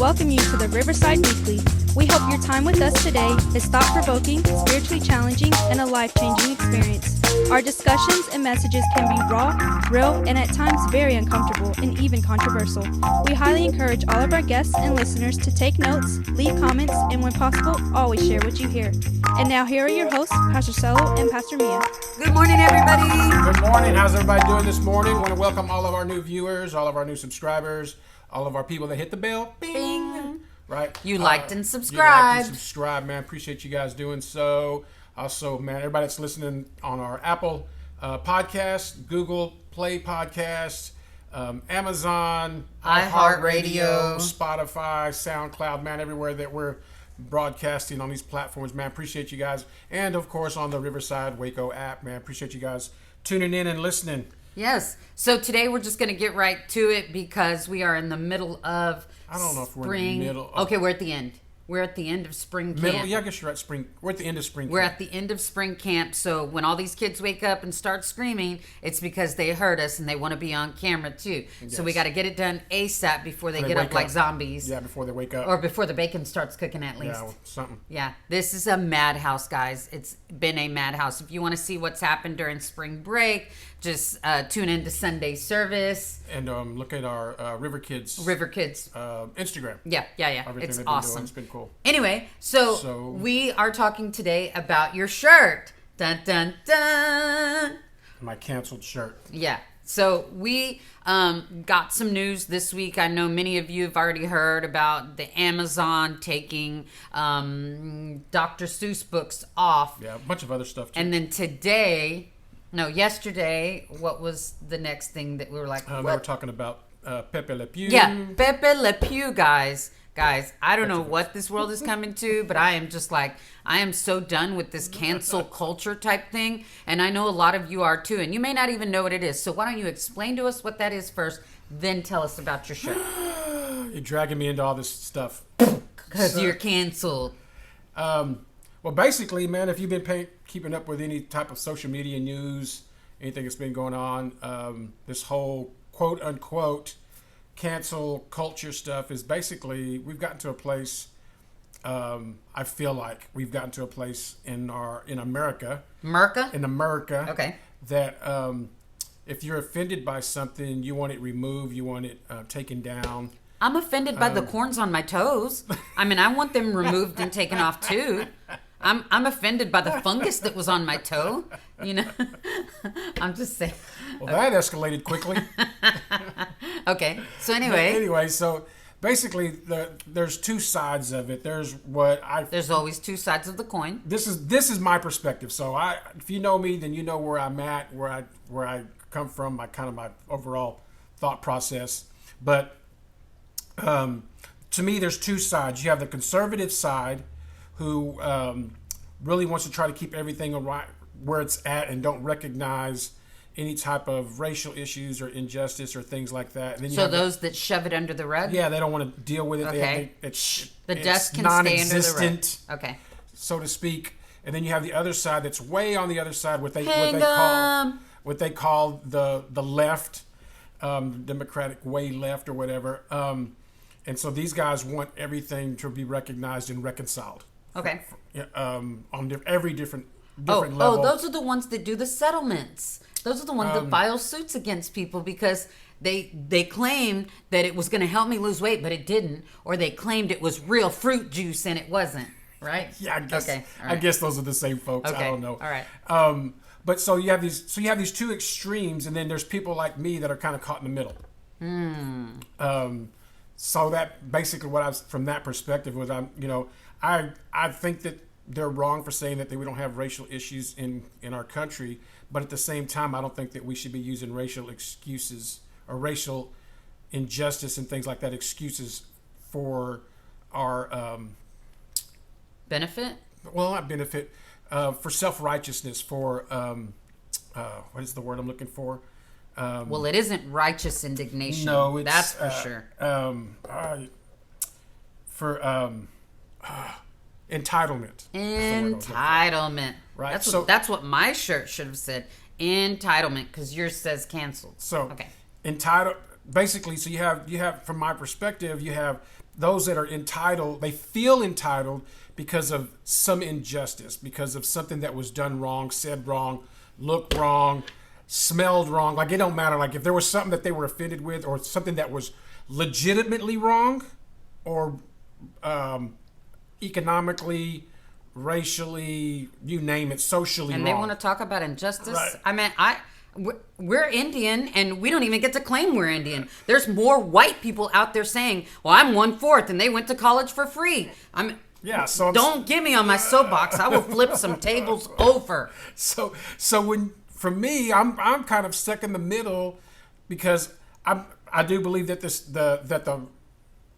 welcome you to the Riverside Weekly. We hope your time with us today is thought-provoking, spiritually challenging, and a life-changing experience. Our discussions and messages can be raw, real, and at times very uncomfortable and even controversial. We highly encourage all of our guests and listeners to take notes, leave comments, and when possible, always share what you hear. And now here are your hosts, Pastor Solo and Pastor Mia. Good morning, everybody. Good morning. How's everybody doing this morning? I want to welcome all of our new viewers, all of our new subscribers, all of our people that hit the bell. Bing. Right? You liked and subscribed. Man. Appreciate you guys doing so. Also, man, everybody that's listening on our Apple podcast, Google Play podcast, Amazon, iHeartRadio, Spotify, SoundCloud, man, everywhere that we're broadcasting on these platforms, man. Appreciate you guys. And, of course, on the Riverside Waco app, man. Appreciate you guys tuning in and listening. Yes. So today we're just going to get right to it because we are in the middle of I don't know if we're spring. in the middle. Okay, we're at the end. We're at the end of spring camp. Yeah, I guess you're at spring. We're at the end of spring camp. We're at the end of spring camp. So when all these kids wake up and start screaming, it's because they heard us and they want to be on camera too. Yes. So we got to get it done ASAP before they get up like zombies. Yeah, before they wake up. Or before the bacon starts cooking at least. Yeah, something. Yeah, this is a madhouse, guys. It's been a madhouse. If you want to see what's happened during spring break, just tune into Sunday service. And look at our River Kids Instagram. Yeah. It's awesome. It's been cool. Anyway, so we are talking today about your shirt. Dun, dun, dun. My canceled shirt. Yeah. So we got some news this week. I know many of you have already heard about the Amazon taking Dr. Seuss books off. Yeah, a bunch of other stuff too. And then yesterday, what was the next thing that we were like, we were talking about Pepe Le Pew. Yeah, Pepe Le Pew, guys. Guys, I don't know what this world is coming to, but I am just like, I am so done with this cancel culture type thing. And I know a lot of you are too. And you may not even know what it is. So why don't you explain to us what that is first, then tell us about your shirt. You're dragging me into all this stuff. Because you're canceled. Well, basically, man, if you've been keeping up with any type of social media news, anything that's been going on, this whole quote-unquote cancel culture stuff is basically, we've gotten to a place, I feel like we've gotten to a place in America. America? Okay. That if you're offended by something, you want it removed, you want it taken down. I'm offended by the corns on my toes. I mean, I want them removed and taken off too. I'm offended by the fungus that was on my toe. You know, I'm just saying. Well, that escalated quickly. Okay. So anyway. So basically, there's two sides of it. There's always two sides of the coin. This is my perspective. So if you know me, then you know where I'm at, where I come from, my overall thought process. But to me, there's two sides. You have the conservative side, who really wants to try to keep everything where it's at and don't recognize any type of racial issues or injustice or things like that. And then those that shove it under the rug? Yeah, they don't want to deal with it. Okay. The dust can stay under the rug. Okay. So to speak. And then you have the other side that's way on the other side, what they call the left, Democratic way left or whatever. And so these guys want everything to be recognized and reconciled. Okay. On every different level. Oh, those are the ones that do the settlements. Those are the ones that file suits against people because they claimed that it was going to help me lose weight, but it didn't. Or they claimed it was real fruit juice and it wasn't. Right? Yeah, I guess. Okay. Right. I guess those are the same folks. Okay. I don't know. All right. But so you have these two extremes, and then there's people like me that are kind of caught in the middle. So that basically from that perspective was I think that they're wrong for saying that we don't have racial issues in our country, but at the same time, I don't think that we should be using racial excuses or racial injustice and things like that excuses for our benefit. Well, not benefit, for self-righteousness, for what is the word I'm looking for? Well, it isn't righteous indignation. No, that's for sure. For entitlement. Entitlement. Right. That's what my shirt should have said. Entitlement, because yours says canceled. So okay. Entitled. Basically, so you have from my perspective, you have those that are entitled, they feel entitled because of some injustice, because of something that was done wrong, said wrong, looked wrong, smelled wrong. Like, it don't matter. Like, if there was something that they were offended with, or something that was legitimately wrong, or economically, racially, you name it, socially And wrong. they want to talk about injustice. Right. I mean, we're Indian, and we don't even get to claim we're Indian. There's more white people out there saying, "Well, I'm 1/4, and they went to college for free." Don't get me on my soapbox. I will flip some tables over. So when, for me, I'm kind of stuck in the middle, because I do believe that the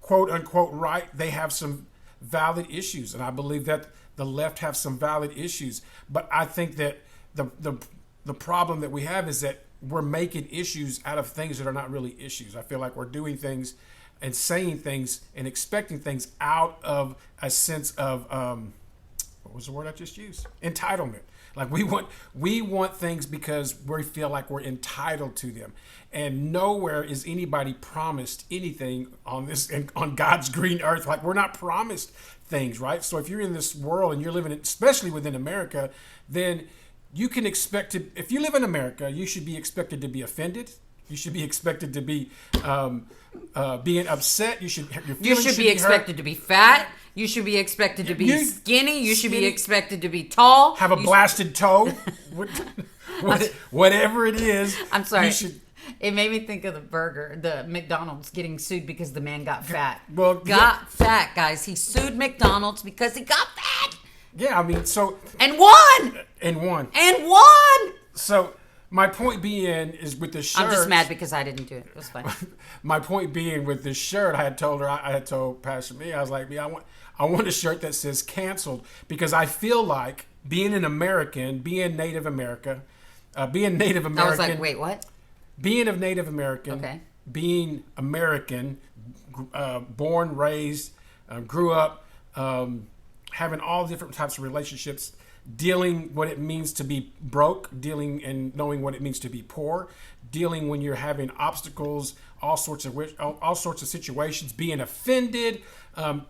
quote unquote right, they have some valid issues, and I believe that the left have some valid issues. But I think that the problem that we have is that we're making issues out of things that are not really issues. I feel like we're doing things and saying things and expecting things out of a sense of what was the word I just used? Entitlement. Like, we want things because we feel like we're entitled to them, and nowhere is anybody promised anything on God's green earth. Like, we're not promised things, right? So if you're in this world and you're living, especially within America, then you can expect to. If you live in America, you should be expected to be offended. You should be expected to be being upset. You should be expected to be fat. You should be expected to be skinny. You should be expected to be tall. Have a blasted toe. Whatever it is. I'm sorry. You should. It made me think of the McDonald's getting sued because the man got fat. Well, fat, guys. He sued McDonald's because he got fat. Yeah, I mean, so. And won. And won. So my point being is, with the shirt. I'm just mad because I didn't do it. It was fine. My point being, with this shirt, I had told Pastor Me, I was like, I want a shirt that says canceled, because I feel like being an American, being Native American. I was like, wait, what? Being of Native American. Okay. Being American, born, raised, grew up, having all different types of relationships, dealing what it means to be broke, dealing and knowing what it means to be poor, dealing when you're having obstacles, all sorts of situations, being offended,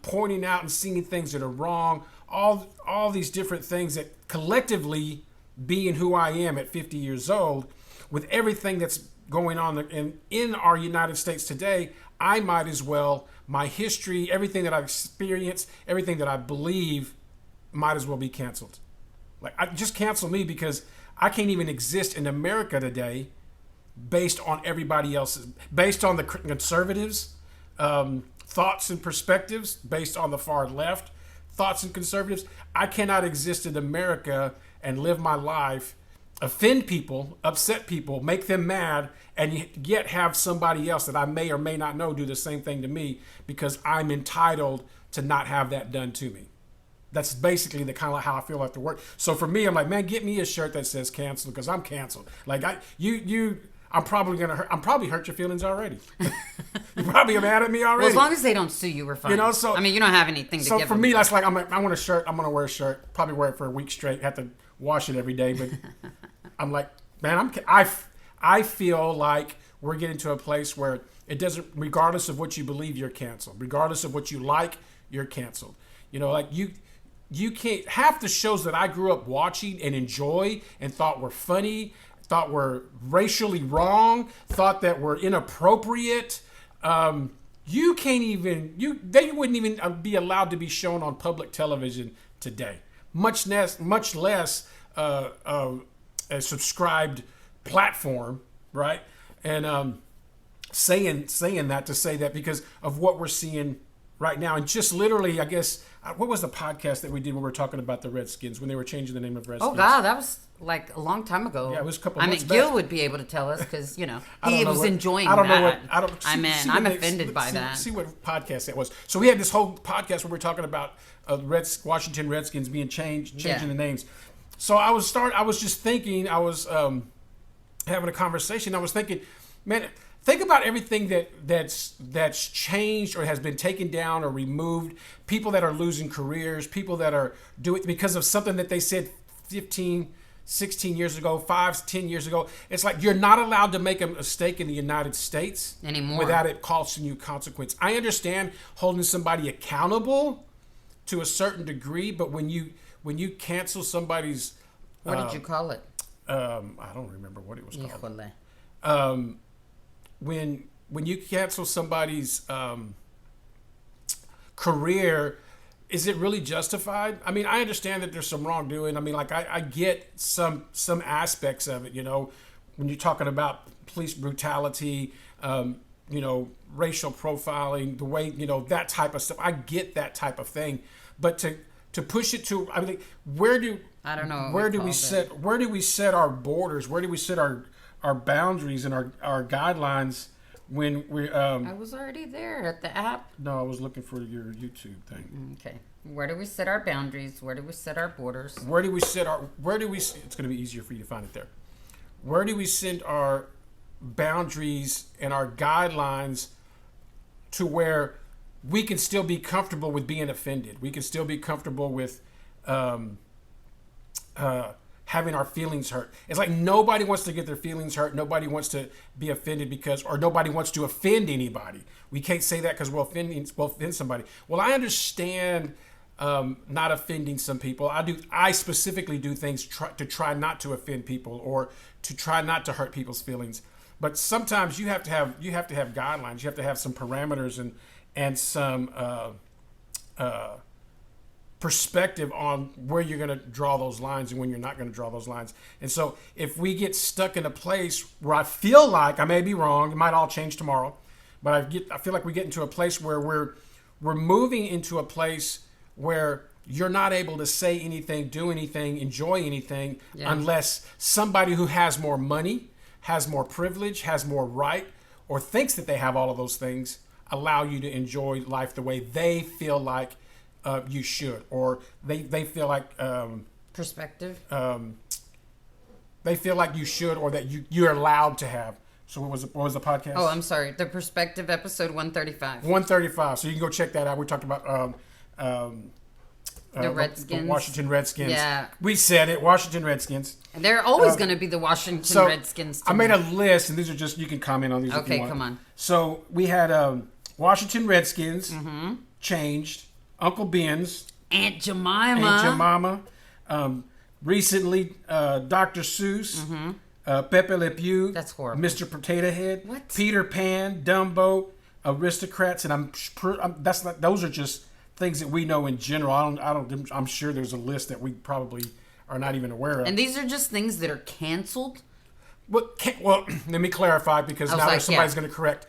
pointing out and seeing things that are wrong, all these different things that collectively, being who I am at 50 years old, with everything that's going on in our United States today, I might as well, my history, everything that I've experienced, everything that I believe, might as well be canceled. Like, just cancel me, because I can't even exist in America today based on everybody else's, based on the conservatives' thoughts and perspectives, based on the far left thoughts and conservatives. I cannot exist in America and live my life, offend people, upset people, make them mad, and yet have somebody else that I may or may not know do the same thing to me, because I'm entitled to not have that done to me. That's basically the kind of how I feel like the work. So for me, I'm like, man, get me a shirt that says canceled, because I'm canceled. Like, I'm probably hurt your feelings already. You probably are mad at me already. Well, as long as they don't sue you, we're fine. So I mean, you don't have anything to give. So for me, that's like, I want a shirt. I'm gonna wear a shirt. Probably wear it for a week straight. Have to wash it every day. But I'm like, man, I feel like we're getting to a place where it doesn't, regardless of what you believe, you're canceled. Regardless of what you like, you're canceled. Like you can't. Half the shows that I grew up watching and enjoy and thought were funny, thought were racially wrong, thought that were inappropriate. You can't even. They wouldn't even be allowed to be shown on public television today. Much less a subscribed platform, right? And saying that to say that because of what we're seeing right now, and just literally, I guess, what was the podcast that we did when we were talking about the Redskins, when they were changing the name of Redskins? Oh God, that was like a long time ago. Yeah, it was a couple months Gil back. would be able to tell us, because he know was what, enjoying I don't that. know what. I'm offended by that. See what podcast that was. So we had this whole podcast where we were talking about Washington Redskins being changing the names. So I was just thinking. I was having a conversation. I was thinking, man, think about everything that's changed or has been taken down or removed. People that are losing careers. People that are doing because of something that they said 15, 16 years ago, 5, 10 years ago. It's like you're not allowed to make a mistake in the United States anymore without it costing you consequence. I understand holding somebody accountable to a certain degree, but when you cancel somebody's what did you call it? I don't remember what it was called. Híjole. When you cancel somebody's career, is it really justified? I mean, I understand that there's some wrongdoing. I mean, like I get some aspects of it, when you're talking about police brutality, racial profiling, the way, that type of stuff. I get that type of thing, but to push it to, I mean, where do we set our borders? Where do we set our boundaries and our guidelines when we I was already there at the app. No, I was looking for your YouTube thing. Okay. Where do we set our boundaries? Where do we set our borders? It's going to be easier for you to find it there. Where do we send our boundaries and our guidelines to where we can still be comfortable with being offended? We can still be comfortable with having our feelings hurt. It's like nobody wants to get their feelings hurt. Nobody wants to be offended or nobody wants to offend anybody. We can't say that because we'll offend somebody. Well, I understand not offending some people. I specifically do things to try not to offend people or to try not to hurt people's feelings. But sometimes you have to have guidelines. You have to have some parameters and some perspective on where you're going to draw those lines and when you're not going to draw those lines. And so if we get stuck in a place where I feel like, I may be wrong, it might all change tomorrow, but I feel like we get into a place where we're moving into a place where you're not able to say anything, do anything, enjoy anything unless somebody who has more money, has more privilege, has more right, or thinks that they have all of those things allow you to enjoy life the way they feel like you should, or they feel like perspective. They feel like you should, or that you're allowed to have. So what was the podcast? Oh, I'm sorry. The Perspective episode 135. 135. So you can go check that out. We talked about the Redskins, the Washington Redskins. Yeah, we said it. Washington Redskins. And they're always going to be the Washington Redskins. I made a list, and these are just, you can comment on these. Okay, if you want. come on. So we had Washington Redskins changed. Uncle Ben's, Aunt Jemima, recently Dr. Seuss, Pepe Le Pew, that's horrible, Mr. Potato Head, what? Peter Pan, Dumbo, Aristocrats, and those are just things that we know in general. I'm sure there's a list that we probably are not even aware of. And these are just things that are canceled. Well, let me clarify, because now somebody's going to correct.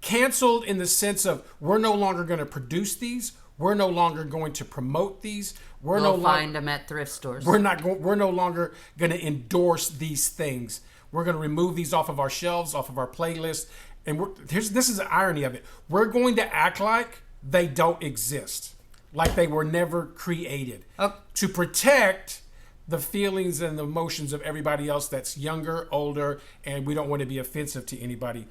Canceled in the sense of we're no longer going to produce these. We're no longer going to promote these. We'll find them at thrift stores. We're no longer going to endorse these things. We're going to remove these off of our shelves, off of our playlist. And this is the irony of it. We're going to act like they don't exist, like they were never created, to protect the feelings and the emotions of everybody else that's younger, older, and we don't want to be offensive to anybody.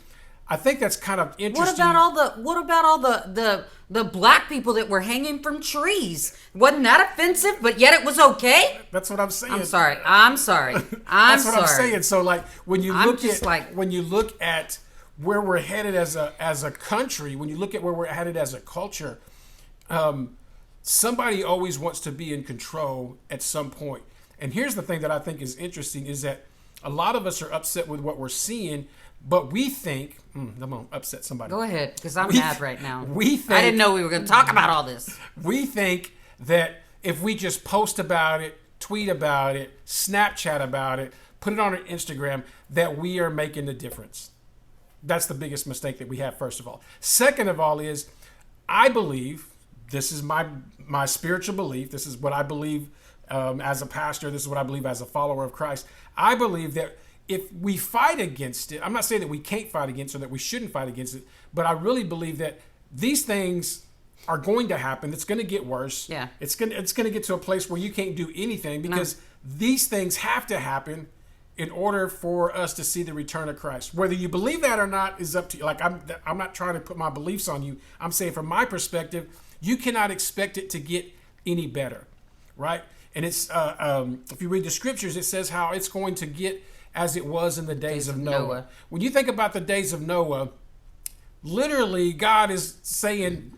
I think that's kind of interesting. What about all the black people that were hanging from trees? Wasn't that offensive? But yet it was okay. That's what I'm saying. I'm sorry. That's what I'm saying. So like when you look at where we're headed as a country, when you look at where we're headed as a culture, somebody always wants to be in control at some point. And here's the thing that I think is interesting is that a lot of us are upset with what we're seeing. But we think, I'm going to upset somebody. Go ahead, because I'm mad right now. I didn't know we were going to talk about all this. We think that if we just post about it, tweet about it, Snapchat about it, put it on our Instagram, that we are making the difference. That's the biggest mistake that we have, first of all. Second of all is, I believe, this is my spiritual belief, this is what I believe as a pastor, this is what I believe as a follower of Christ. I believe that if we fight against it, I'm not saying that we can't fight against it or that we shouldn't fight against it, but I really believe that these things are going to happen. It's going to get worse. Yeah. It's going to get to a place where you can't do anything because these things have to happen in order for us to see the return of Christ. Whether you believe that or not is up to you. Like I'm not trying to put my beliefs on you. I'm saying from my perspective, you cannot expect it to get any better, right? And it's if you read the scriptures, it says how it's going to get as it was in the days of Noah. When you think about the days of Noah, literally God is saying,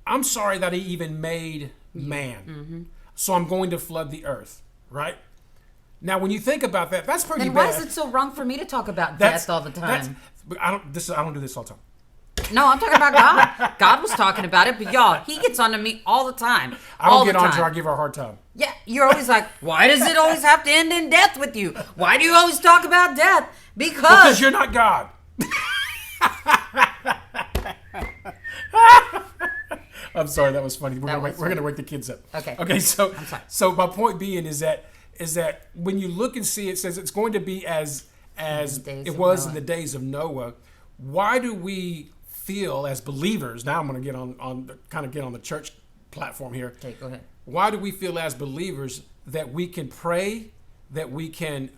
I'm sorry that he even made man. So I'm going to flood the earth, right? Now, when you think about that, that's pretty Then bad. why is it so wrong for me to talk about death all the time? But I don't do this all the time. No, I'm talking about God. God was talking about it, but y'all, he gets on to me all the time. I don't get on to her. I give her a hard time. Yeah, you're always like, why does it always have to end in death with you? Why do you always talk about death? Because you're not God. I'm sorry, that was funny. We're gonna wake the kids up. Okay. So my point being is that when you look and see, it says it's going to be as it was in the days of Noah. Why do we feel as believers? Now I'm going to get on the church platform here. Okay, go ahead. Why do we feel as believers that we can pray, that we can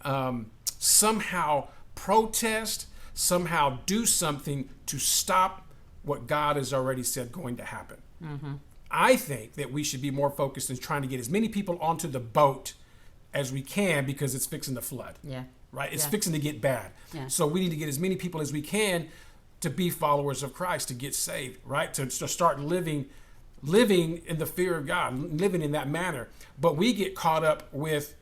somehow protest, somehow do something to stop what God has already said going to happen? I think that we should be more focused in trying to get as many people onto the boat as we can, because it's fixing to flood. Yeah. Right? It's fixing to get bad. Yeah. So we need to get as many people as we can to be followers of Christ, to get saved, right? To start living in the fear of God, living in that manner. But we get caught up with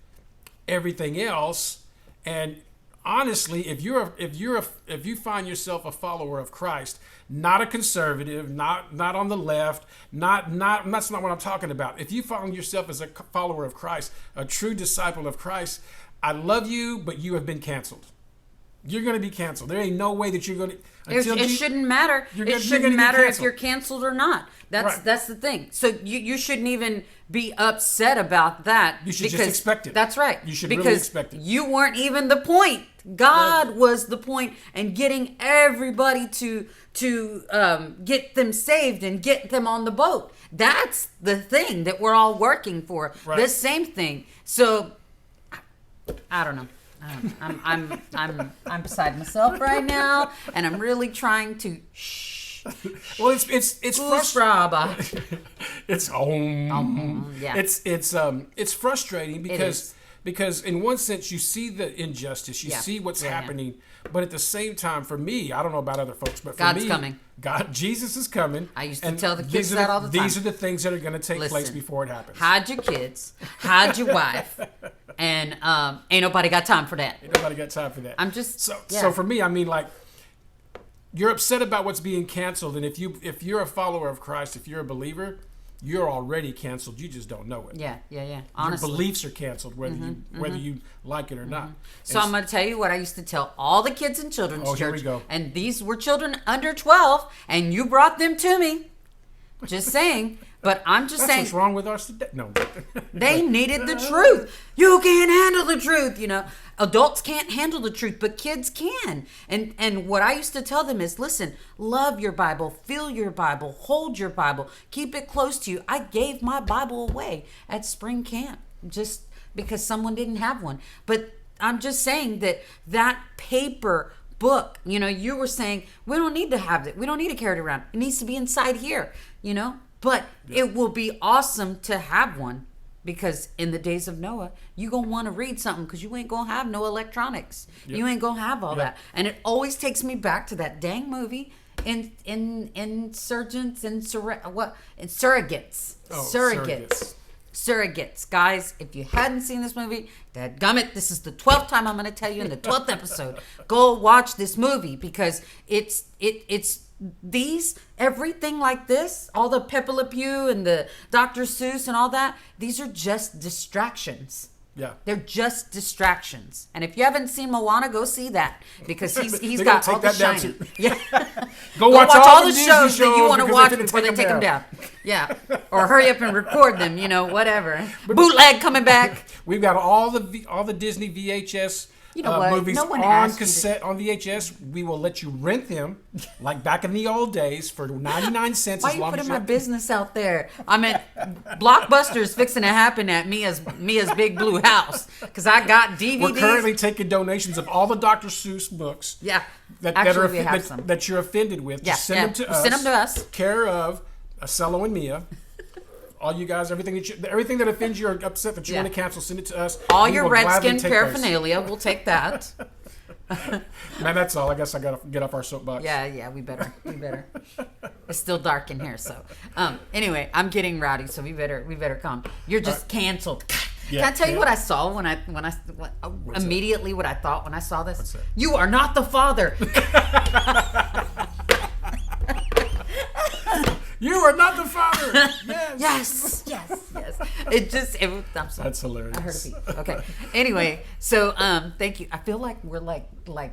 everything else. And honestly, if you find yourself a follower of Christ, not a conservative, not on the left, that's not what I'm talking about. If you find yourself as a follower of Christ, a true disciple of Christ, I love you, but you have been canceled. You're going to be canceled. There ain't no way that you're going to. It shouldn't matter. It shouldn't matter if you're canceled or not. That's the thing. So you shouldn't even be upset about that. You should just expect it. That's right. You should really expect it. You weren't even the point. God was the point, and getting everybody to get them saved and get them on the boat. That's the thing that we're all working for. Right. The same thing. So I don't know. I'm beside myself right now, and I'm really trying to shh. Well, it's frustrating. It's yeah. It's frustrating because in one sense you see the injustice, you see what's happening, but at the same time, for me, I don't know about other folks, but for God's me, coming. Jesus is coming. I used to tell the kids that all the time. These are the things that are going to take place before it happens. Hide your kids, hide your wife, and ain't nobody got time for that. Ain't nobody got time for that. I'm just so for me, I mean, like, you're upset about what's being canceled, and if you're a follower of Christ, if you're a believer, you're already canceled. You just don't know it. Yeah. Honestly, your beliefs are canceled, whether you like it or not. So I'm going to tell you what I used to tell all the kids in children's church. Here we go. And these were children under 12, and you brought them to me. Just saying. But I'm just saying. What's wrong with our students? No. They needed the truth. You can't handle the truth, Adults can't handle the truth, but kids can. And what I used to tell them is, listen, love your Bible, feel your Bible, hold your Bible, keep it close to you. I gave my Bible away at spring camp just because someone didn't have one. But I'm just saying that paper book, you were saying, we don't need to have it. We don't need to carry it around. It needs to be inside here, But it will be awesome to have one. Because in the days of Noah, you going to want to read something because you ain't going to have no electronics. Yep. You ain't going to have all that. And it always takes me back to that dang movie, Insurgents and Surrogates. Surrogates. Guys, if you hadn't seen this movie, dadgummit, this is the 12th time I'm going to tell you in the 12th episode. Go watch this movie because it's everything like this, all the Pepe Le Pew and the Dr. Seuss and all that, these are just distractions. Yeah. They're just distractions. And if you haven't seen Moana, go see that because he's got all the shiny. Yeah. Go watch all the shows that you want to watch before they take them down. Yeah. Or hurry up and record them, whatever. Bootleg coming back. We've got all the Disney VHS movies on cassette, on VHS. We will let you rent them like back in the old days for 99 cents. Why are you putting my business out there? I mean, Blockbuster is fixing to happen at Mia's Big Blue House because I got DVDs. We're currently taking donations of all the Dr. Seuss books. Yeah, that you're offended with. Just send them to us. Send them to us. Care of Cello and Mia. all you guys, everything that offends you or upset that you want to cancel, send it to us. All We your will gladly Redskin take paraphernalia, we'll take that. those. Man, that's all. I guess I got to get off our soapbox. Yeah, we better. It's still dark in here, so anyway, I'm getting rowdy, so we better calm. You're just canceled. Yeah, Can I tell you what I saw when I immediately what I thought when I saw this? What's that? You are not the father. You are not the father. Yes. I'm sorry. That's hilarious. I heard a beep. Okay. Anyway, so thank you. I feel like we're like I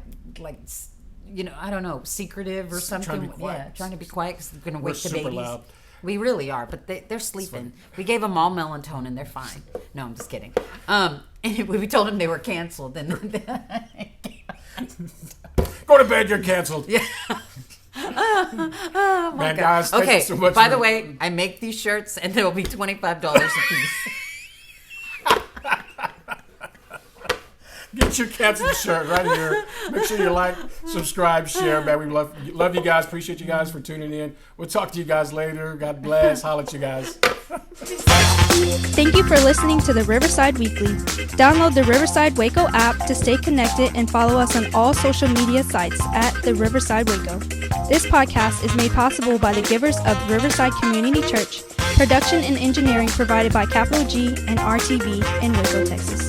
don't know, secretive or something. Trying to be quiet. Yeah, trying to be quiet because we're gonna wake the super babies. loud. We really are, but they're sleeping. We gave them all melatonin. They're fine. No, I'm just kidding. Anyway, we told them they were canceled. And Go to bed. You're canceled. yeah. Oh my Man, God. guys, thank okay. you so much By for- the way, I make these shirts, and they'll be $25 a piece. Get your canceled shirt right here. Make sure you like, subscribe, share. Man, we love you guys. Appreciate you guys for tuning in. We'll talk to you guys later. God bless. Holla at you guys. Thank you for listening to the Riverside Weekly. Download the Riverside Waco app to stay connected and follow us on all social media sites at the Riverside Waco. This podcast is made possible by the givers of Riverside Community Church. Production and engineering provided by Capital G and RTV in Waco, Texas.